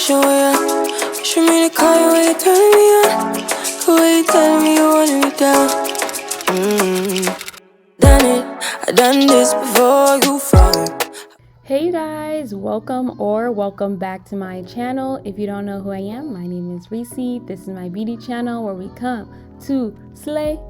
show ya. Wish for me to call you when you're turning me on. The way you telling me you wanted me down. Done it, I done this before you falling. Hey guys, welcome back to my channel. If you don't know who I am, my name is Reesie. This is my beauty channel where we come to slay,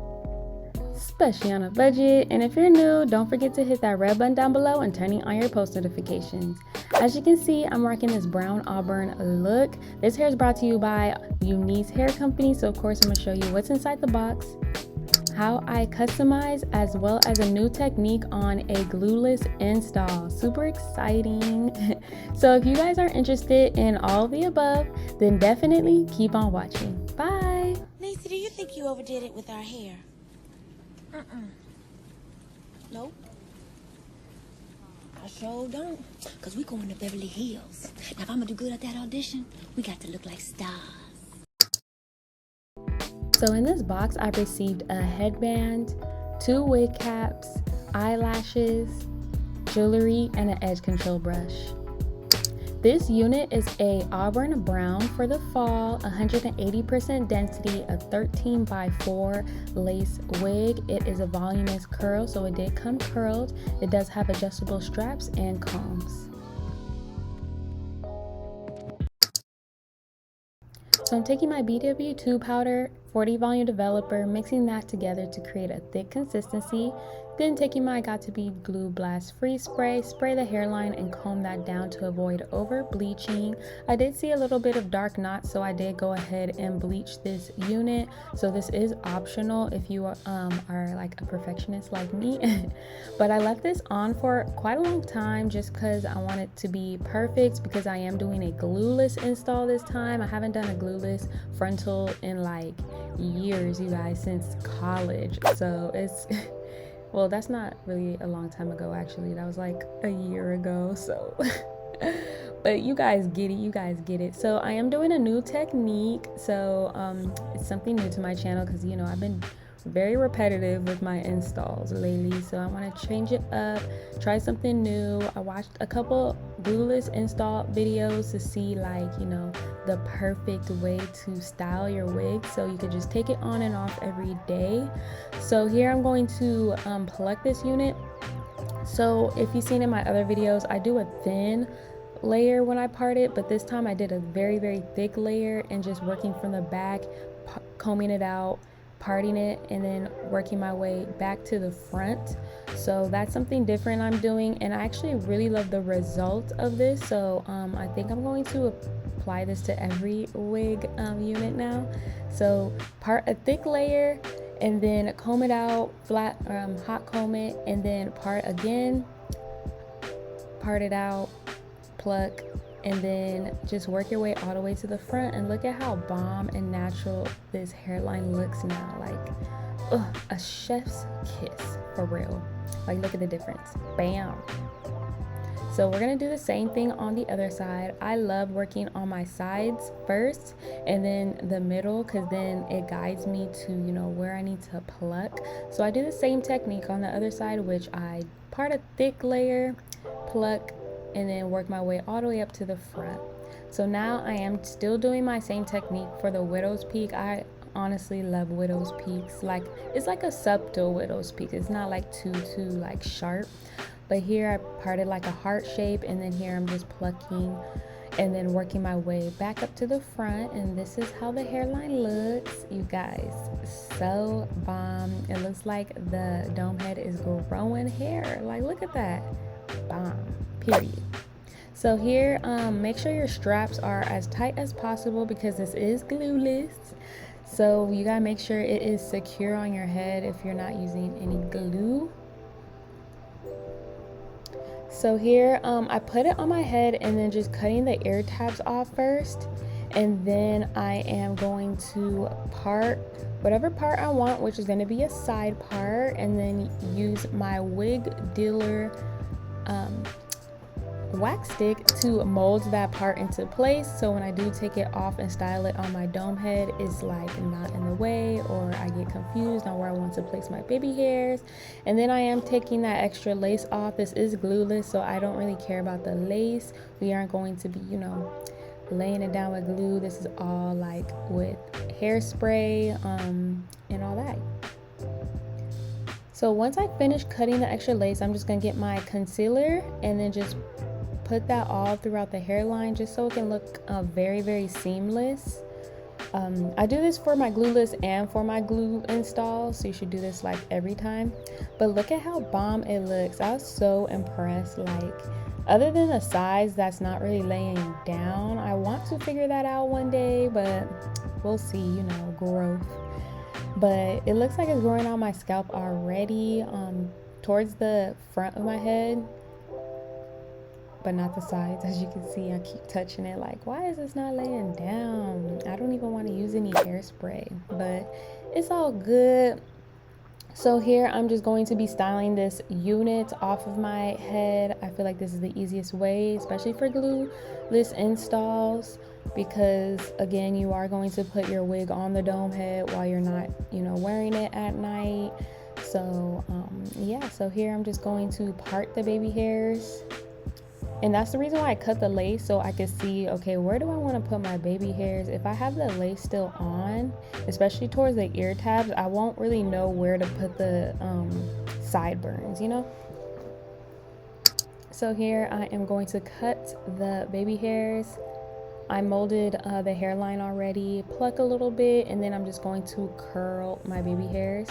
especially on a budget. And if you're new, don't forget to hit that red button down below and turning on your post notifications. As you can see, I'm rocking this brown auburn look. This hair is brought to you by Unice hair company, so of course I'm going to show you what's inside the box, how I customize, as well as a new technique on a glueless install. Super exciting. So if you guys are interested in all of the above, then definitely keep on watching. Bye. Lacey, do you think you overdid it with our hair? Nope. I sure don't. Because we going to Beverly Hills. Now, if I'm going to do good at that audition, we got to look like stars. So in this box, I've received a headband, 2 wig caps, eyelashes, jewelry, and an edge control brush. This unit is a auburn brown for the fall, 180% density, a 13x4 lace wig. It is a voluminous curl, so it did come curled. It does have adjustable straps and combs. So I'm taking my BW2 powder, 40 volume developer, mixing that together to create a thick consistency. Then taking my Got To Be Glue Blast Free spray, spray the hairline and comb that down to avoid over bleaching. I did see a little bit of dark knots, so I did go ahead and bleach this unit. So this is optional if you are like a perfectionist like me. But I left this on for quite a long time just because I want it to be perfect, because I am doing a glueless install this time. I haven't done a glueless frontal in like years, you guys, since college. So it's well, that's not really a long time ago, actually. That was like a year ago, so but you guys get it. So I am doing a new technique. So it's something new to my channel because, you know, I've been very repetitive with my installs lately, so I want to change it up, try something new. I watched a couple glueless install videos to see, like, you know, the perfect way to style your wig so you could just take it on and off every day. So here I'm going to pluck this unit. So if you've seen in my other videos, I do a thin layer when I part it, but this time I did a very thick layer and just working from the back, combing it out, parting it, and then working my way back to the front. So that's something different I'm doing, and I actually really love the result of this. So I think I'm going to apply this to every wig unit now. So part a thick layer and then comb it out, flat hot comb it, and then part again, part it out, pluck, and then just work your way all the way to the front. And look at how bomb and natural this hairline looks now. Like, a chef's kiss, for real. Like, look at the difference. Bam. So we're gonna do the same thing on the other side. I love working on my sides first and then the middle, because then it guides me to, you know, where I need to pluck. So I do the same technique on the other side, which I part a thick layer, pluck, and then work my way all the way up to the front. So now I am still doing my same technique for the widow's peak. I honestly love widow's peaks. Like, it's like a subtle widow's peak. It's not like too like sharp. But here I parted like a heart shape, and then here I'm just plucking and then working my way back up to the front. And this is how the hairline looks, you guys. So bomb. It looks like the dome head is growing hair. Like, look at that. Bomb. Period. So here, make sure your straps are as tight as possible because this is glueless. So you gotta make sure it is secure on your head if you're not using any glue. So here, I put it on my head and then just cutting the ear tabs off first. And then I am going to part whatever part I want, which is gonna be a side part, and then use my wig dealer wax stick to mold that part into place, so when I do take it off and style it on my dome head, it's like not in the way or I get confused on where I want to place my baby hairs. And then I am taking that extra lace off. This is glueless, so I don't really care about the lace. We aren't going to be, you know, laying it down with glue. This is all like with hairspray and all that. So once I finish cutting the extra lace, I'm just gonna get my concealer and then just put that all throughout the hairline just so it can look very, very seamless. I do this for my glueless and for my glue install, so you should do this like every time. But look at how bomb it looks. I was so impressed. Like, other than the size that's not really laying down, I want to figure that out one day, but we'll see, you know, growth. But it looks like it's growing on my scalp already, towards the front of my head, but not the sides. As you can see, I keep touching it like, why is this not laying down? I don't even want to use any hairspray, but it's all good. So here I'm just going to be styling this unit off of my head. I feel like this is the easiest way, especially for glueless installs, because again, you are going to put your wig on the dome head while you're not, you know, wearing it at night. So yeah, so here I'm just going to part the baby hairs. And that's the reason why I cut the lace, so I could see, okay, where do I want to put my baby hairs? If I have the lace still on, especially towards the ear tabs, I won't really know where to put the sideburns, you know? So here I am going to cut the baby hairs. I molded the hairline already, pluck a little bit, and then I'm just going to curl my baby hairs.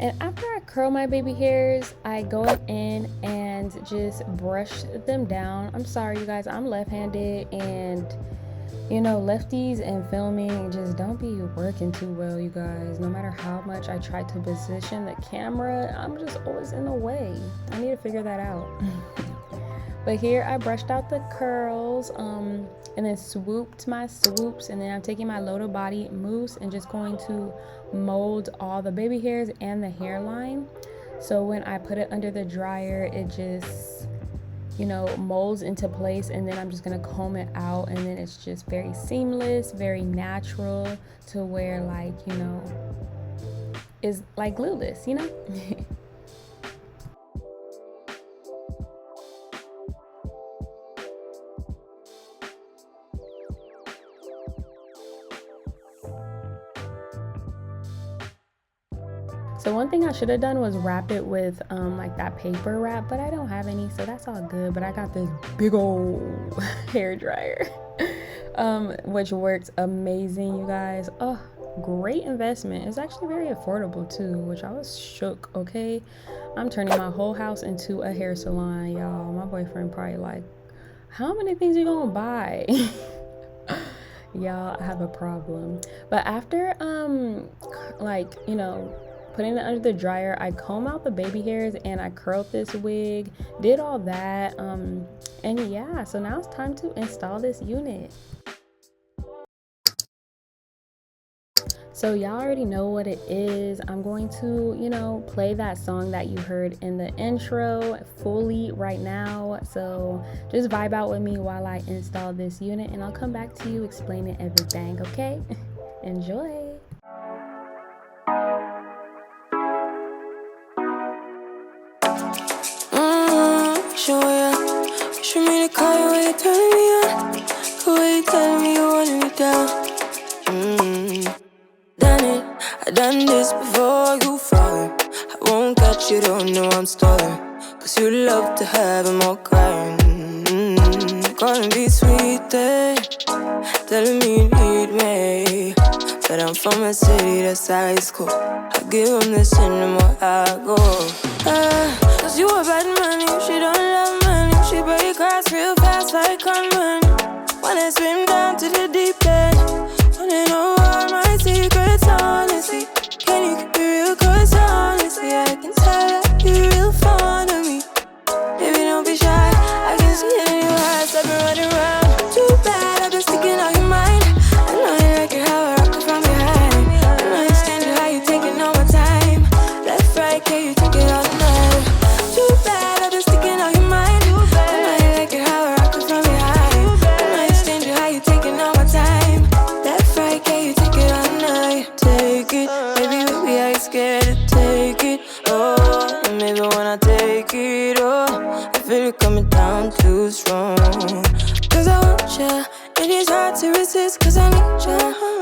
And after I curl my baby hairs, I go in and just brush them down. I'm sorry, you guys, I'm left-handed, and you know, lefties and filming just don't be working too well, you guys. No matter how much I try to position the camera, I'm just always in the way. I need to figure that out. But here I brushed out the curls, and then swooped my swoops, and then I'm taking my low to body mousse and just going to mold all the baby hairs and the hairline. So when I put it under the dryer, it just, you know, molds into place, and then I'm just gonna comb it out, and then it's just very seamless, very natural, to where, like, you know, is like glueless, you know. So one thing I should have done was wrap it with like that paper wrap, but I don't have any, so that's all good. But I got this big old hair dryer, which works amazing, you guys. Oh, great investment. It's actually very affordable too, which I was shook. Okay, I'm turning my whole house into a hair salon, y'all. My boyfriend probably like, how many things you gonna buy? Y'all, I have a problem. But after like, you know, putting it under the dryer, I comb out the baby hairs and I curled this wig, did all that, and yeah, so now it's time to install this unit. So y'all already know what it is. I'm going to, you know, play that song that you heard in the intro fully right now. So just vibe out with me while I install this unit, and I'll come back to you explaining everything, okay? Enjoy. Show ya. Wish for me to call you when you're turning me on. The way you telling me you want me down. Done it, I done this before you fall. I won't catch you, don't know I'm stalling. Cause you love to have them all crying. Calling me sweet, telling me you need me. But I'm from a city that's high school. I give them this anymore, I go. Cause you a bad money, she don't love money. She break grass real fast like gunman. Wanna swim down to the deep end. Wanna know all my secrets, honestly. Can you keep it real? Cause honestly, I can tell that you're real fond of me. Baby, don't be shy, I can see it in your eyes. I've been running around. Too bad, I've been sticking on your mind. I know you like it how I rock it from behind. I don't understand you, how you taking all my time. Left, right, can you take it all night? Too bad, I've been sticking on your mind. I know you like it how I rock it from behind. I don't understand you, how you taking all my time. Left, right, can you take it all night? Take it, baby, baby, I ain't scared to take it. Oh, and maybe when I take it, oh, I feel it coming down too strong. Cause I want ya, and exist cause I need ya.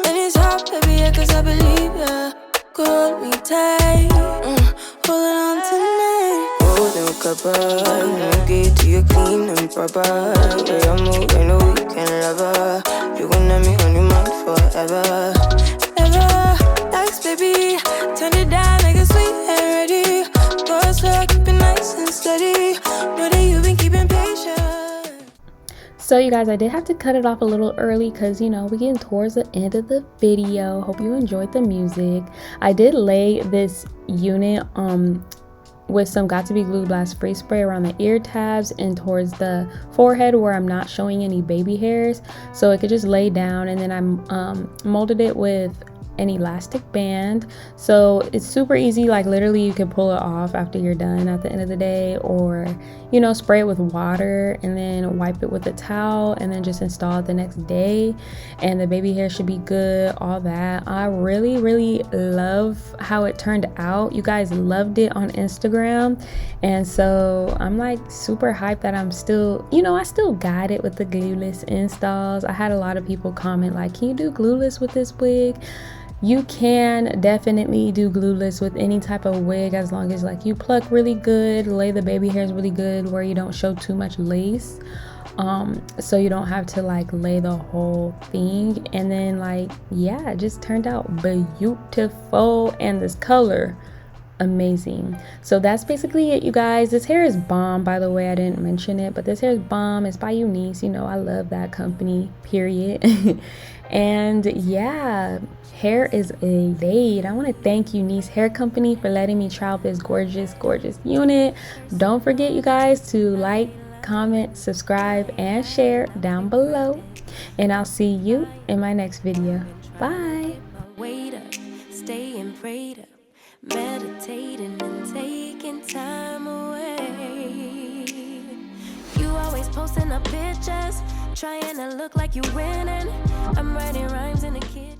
And it's hard, baby, yeah, cause I believe ya. Hold me tight, holding on tonight. Golden copper, no get to you clean and proper. Yeah, you move, I know we can love her. You gon' have me on your mind forever, ever. Thanks, baby, turn it down, make it sweet and ready. Go slow, keep it nice and steady. Know that you've been keeping patient. So you guys, I did have to cut it off a little early because, you know, we're getting towards the end of the video. Hope you enjoyed the music. I did lay this unit with some Got To Be Glue Blast Free Spray around the ear tabs and towards the forehead where I'm not showing any baby hairs, so it could just lay down. And then I molded it with an elastic band, so it's super easy. Like literally you can pull it off after you're done at the end of the day, or you know, spray it with water and then wipe it with a towel and then just install it the next day, and the baby hair should be good, all that. I really love how it turned out. You guys loved it on Instagram, and so I'm like super hyped that I'm still, you know, I still got it with the glueless installs. I had a lot of people comment like, can you do glueless with this wig? You can definitely do glueless with any type of wig as long as like you pluck really good, lay the baby hairs really good where you don't show too much lace, so you don't have to like lay the whole thing. And then like, yeah, it just turned out beautiful, and this color amazing. So that's basically it, you guys. This hair is bomb, by the way. I didn't mention it, but this hair is bomb. It's by Unice. You know, I love that company, period. And yeah, hair is laid. I want to thank Unice Hair Company for letting me try out this gorgeous unit. Don't forget, you guys, to like, comment, subscribe, and share down below, and I'll see you in my next video. Bye. Meditating and taking time away. You always posting up pictures, trying to look like you winning. I'm writing rhymes in the kitchen.